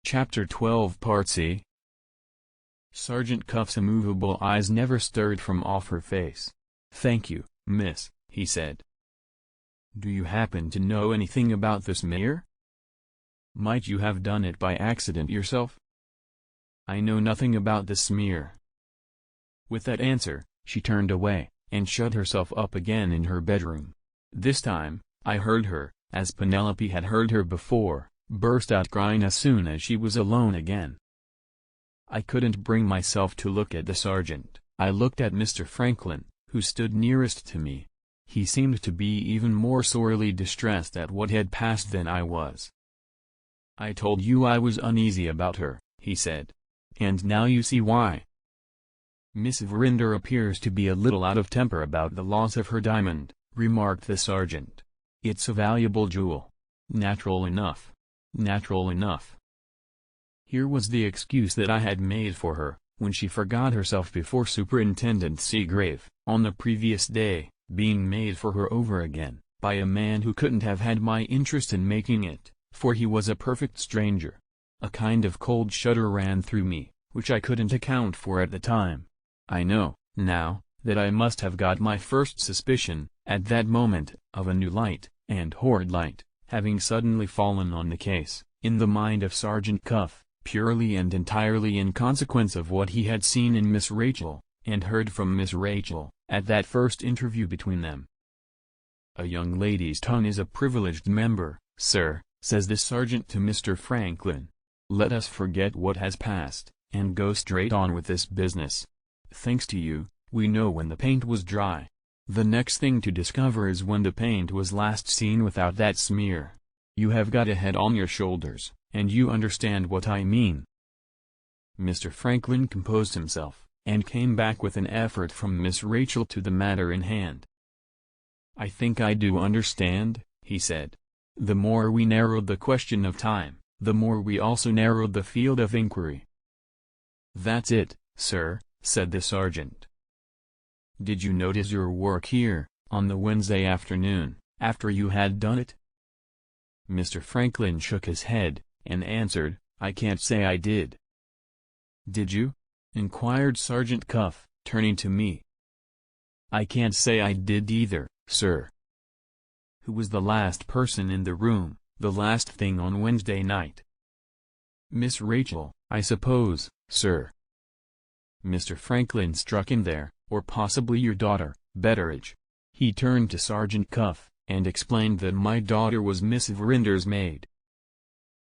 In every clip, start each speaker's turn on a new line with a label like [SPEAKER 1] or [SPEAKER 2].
[SPEAKER 1] Chapter 12 Part C. Sergeant Cuff's immovable eyes never stirred from off her face. "Thank you, miss," he said. "Do you happen to know anything about the smear? Might you have done it by accident yourself?" "I know nothing about the smear." With that answer, she turned away, and shut herself up again in her bedroom. This time, I heard her, as Penelope had heard her before, burst out crying as soon as she was alone again. I couldn't bring myself to look at the sergeant. I looked at Mr. Franklin, who stood nearest to me. He seemed to be even more sorely distressed at what had passed than I was. "I told you I was uneasy about her," he said. "And now you see why." "Miss Verinder appears to be a little out of temper about the loss of her diamond," remarked the sergeant. "It's a valuable jewel. Natural enough. Natural enough." Here was the excuse that I had made for her, when she forgot herself before Superintendent Seagrave, on the previous day, being made for her over again, by a man who couldn't have had my interest in making it, for he was a perfect stranger. A kind of cold shudder ran through me, which I couldn't account for at the time. I know, now, that I must have got my first suspicion, at that moment, of a new light, and horrid light, having suddenly fallen on the case, in the mind of Sergeant Cuff, purely and entirely in consequence of what he had seen in Miss Rachel, and heard from Miss Rachel, at that first interview between them. "A young lady's tongue is a privileged member, sir," says the sergeant to Mr. Franklin. "Let us forget what has passed, and go straight on with this business. Thanks to you, we know when the paint was dry. The next thing to discover is when the paint was last seen without that smear. You have got a head on your shoulders, and you understand what I mean." Mr. Franklin composed himself, and came back with an effort from Miss Rachel to the matter in hand. "I think I do understand," he said. "The more we narrowed the question of time, the more we also narrowed the field of inquiry." "That's it, sir," said the sergeant. "Did you notice your work here, on the Wednesday afternoon, after you had done it?" Mr. Franklin shook his head, and answered, "I can't say I did." "Did you?" inquired Sergeant Cuff, turning to me. "I can't say I did either, sir." "Who was the last person in the room, the last thing on Wednesday night?" "Miss Rachel, I suppose, sir." Mr. Franklin struck in there, "Or possibly your daughter, Betteridge." He turned to Sergeant Cuff, and explained that my daughter was Miss Verinder's maid.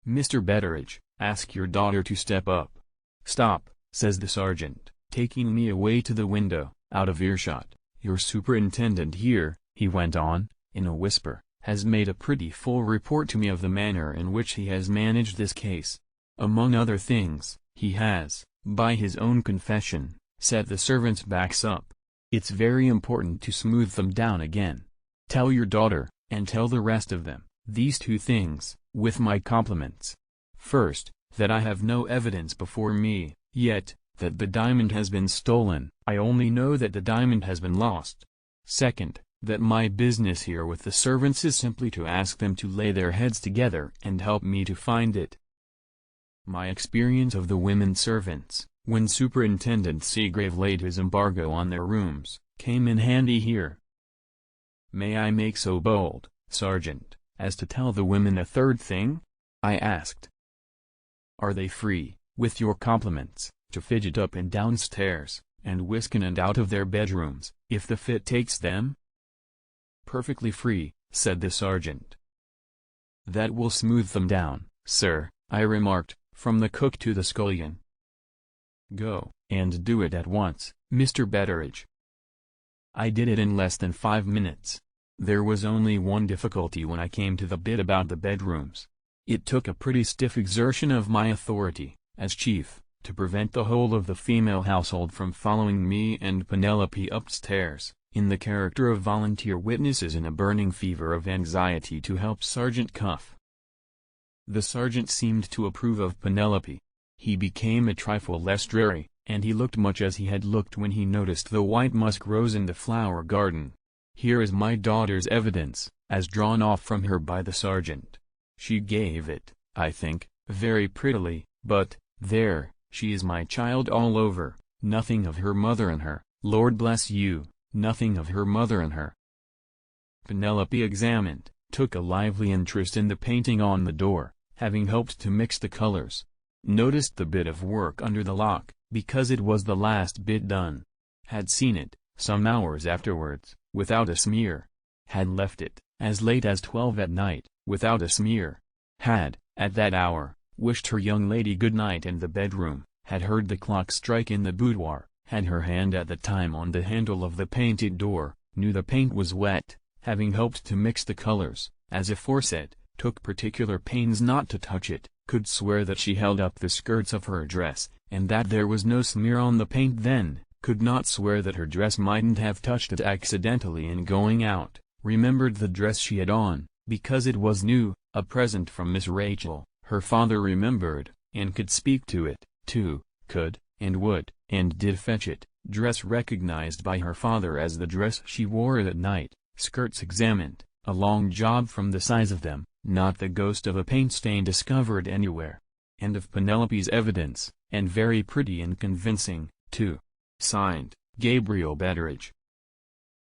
[SPEAKER 1] "Mr. Betteridge, ask your daughter to step up." "Stop," says the sergeant, taking me away to the window, out of earshot. "Your superintendent here," he went on, in a whisper, "has made a pretty full report to me of the manner in which he has managed this case. Among other things, he has, by his own confession, set the servants' backs up. It's very important to smooth them down again. Tell your daughter, and tell the rest of them, these two things, with my compliments. First, that I have no evidence before me, yet, that the diamond has been stolen. I only know that the diamond has been lost. Second, that my business here with the servants is simply to ask them to lay their heads together and help me to find it. My experience of the women servants, when Superintendent Seagrave laid his embargo on their rooms, came in handy here. May I make so bold, Sergeant, as to tell the women a third thing?" I asked. "Are they free, with your compliments, to fidget up and downstairs, and whisk in and out of their bedrooms, if the fit takes them?" "Perfectly free," said the sergeant. "That will smooth them down, sir," I remarked, "from the cook to the scullion. Go, and do it at once, Mr. Betteridge." I did it in less than 5 minutes. There was only one difficulty when I came to the bit about the bedrooms. It took a pretty stiff exertion of my authority, as chief, to prevent the whole of the female household from following me and Penelope upstairs, in the character of volunteer witnesses in a burning fever of anxiety to help Sergeant Cuff. The sergeant seemed to approve of Penelope. He became a trifle less dreary, and he looked much as he had looked when he noticed the white musk rose in the flower garden. Here is my daughter's evidence, as drawn off from her by the sergeant. She gave it, I think, very prettily, but, there, she is my child all over, nothing of her mother in her, Lord bless you, nothing of her mother in her." Penelope examined, took a lively interest in the painting on the door, having hoped to mix the colors. Noticed the bit of work under the lock, because it was the last bit done. Had seen it, some hours afterwards, without a smear. Had left it, as late as 12 at night, without a smear. Had, at that hour, wished her young lady good night in the bedroom, had heard the clock strike in the boudoir, had her hand at the time on the handle of the painted door, knew the paint was wet, having hoped to mix the colors, as aforesaid, took particular pains not to touch it, could swear that she held up the skirts of her dress, and that there was no smear on the paint then, could not swear that her dress mightn't have touched it accidentally in going out, remembered the dress she had on, because it was new, a present from Miss Rachel, her father remembered, and could speak to it, too, could, and would, and did fetch it, dress recognized by her father as the dress she wore that night, skirts examined, a long job from the size of them, not the ghost of a paint stain discovered anywhere. And of Penelope's evidence, and very pretty and convincing, too. Signed, Gabriel Betteridge.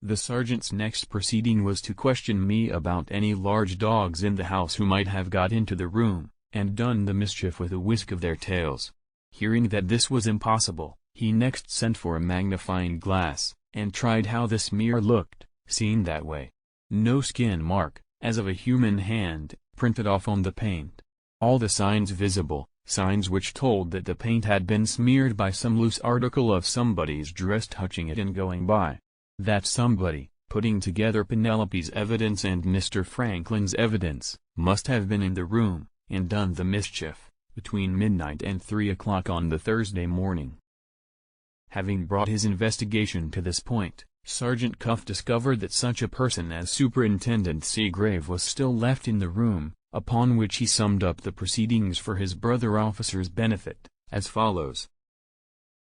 [SPEAKER 1] The sergeant's next proceeding was to question me about any large dogs in the house who might have got into the room, and done the mischief with a whisk of their tails. Hearing that this was impossible, he next sent for a magnifying glass, and tried how the smear looked, seen that way. No skin mark, as of a human hand, printed off on the paint. All the signs visible, signs which told that the paint had been smeared by some loose article of somebody's dress touching it in going by. That somebody, putting together Penelope's evidence and Mr. Franklin's evidence, must have been in the room, and done the mischief, between midnight and 3 o'clock on the Thursday morning. Having brought his investigation to this point, Sergeant Cuff discovered that such a person as Superintendent Seagrave was still left in the room, upon which he summed up the proceedings for his brother officer's benefit, as follows.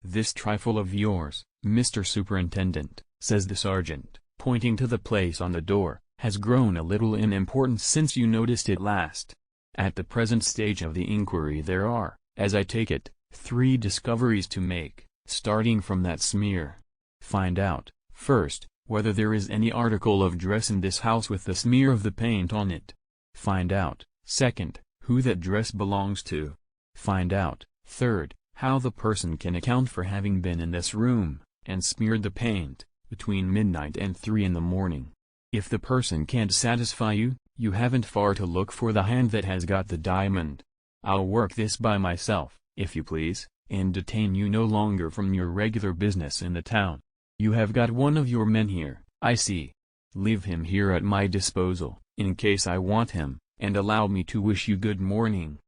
[SPEAKER 1] "This trifle of yours, Mr. Superintendent," says the sergeant, pointing to the place on the door, "has grown a little in importance since you noticed it last. At the present stage of the inquiry there are, as I take it, 3 discoveries to make, starting from that smear. Find out, first, whether there is any article of dress in this house with the smear of the paint on it. Find out, second, who that dress belongs to. Find out, third, how the person can account for having been in this room, and smeared the paint, between midnight and 3 in the morning. If the person can't satisfy you, you haven't far to look for the hand that has got the diamond. I'll work this by myself, if you please, and detain you no longer from your regular business in the town. You have got one of your men here, I see. Leave him here at my disposal, in case I want him, and allow me to wish you good morning."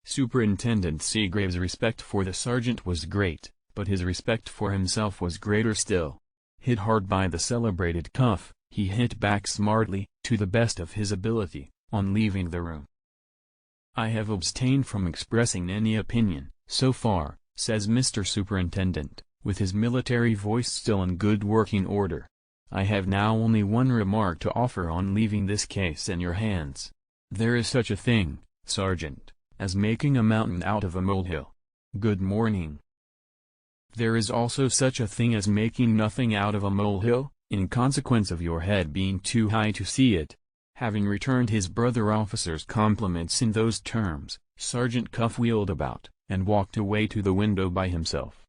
[SPEAKER 1] Superintendent Seagrave's respect for the sergeant was great, but his respect for himself was greater still. Hit hard by the celebrated Cuff, he hit back smartly, to the best of his ability, on leaving the room. "I have abstained from expressing any opinion, so far," says Mr. Superintendent, with his military voice still in good working order. "I have now only one remark to offer on leaving this case in your hands. There is such a thing, Sergeant, as making a mountain out of a molehill. Good morning." "There is also such a thing as making nothing out of a molehill, in consequence of your head being too high to see it." Having returned his brother officer's compliments in those terms, Sergeant Cuff wheeled about, and walked away to the window by himself.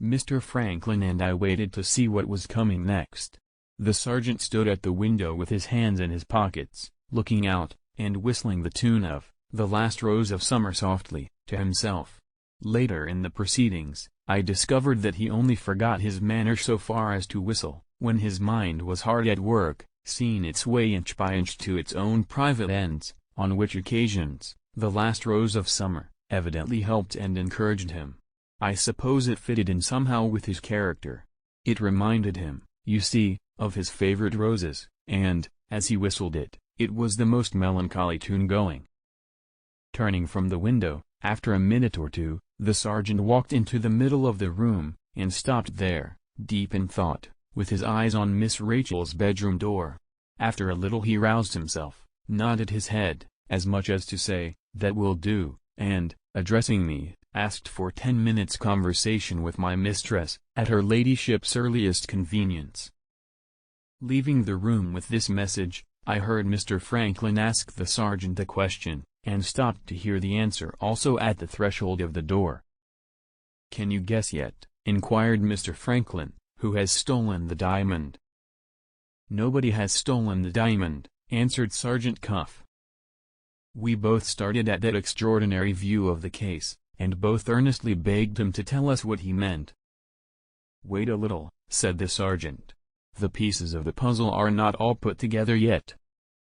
[SPEAKER 1] Mr. Franklin and I waited to see what was coming next. The sergeant stood at the window with his hands in his pockets, looking out, and whistling the tune of "The Last Rose of Summer" softly, to himself. Later in the proceedings, I discovered that he only forgot his manner so far as to whistle, when his mind was hard at work, seeing its way inch by inch to its own private ends, on which occasions, "The Last Rose of Summer" evidently helped and encouraged him. I suppose it fitted in somehow with his character. It reminded him, you see, of his favorite roses, and, as he whistled it, it was the most melancholy tune going. Turning from the window, after a minute or two, the sergeant walked into the middle of the room, and stopped there, deep in thought, with his eyes on Miss Rachel's bedroom door. After a little he roused himself, nodded his head, as much as to say, "That will do," and, addressing me, asked for 10 minutes conversation with my mistress, at her ladyship's earliest convenience. Leaving the room with this message, I heard Mr. Franklin ask the sergeant a question, and stopped to hear the answer also at the threshold of the door. "Can you guess yet," inquired Mr. Franklin, "who has stolen the diamond?" "Nobody has stolen the diamond," answered Sergeant Cuff. We both started at that extraordinary view of the case, and both earnestly begged him to tell us what he meant. "Wait a little," said the sergeant. "The pieces of the puzzle are not all put together yet.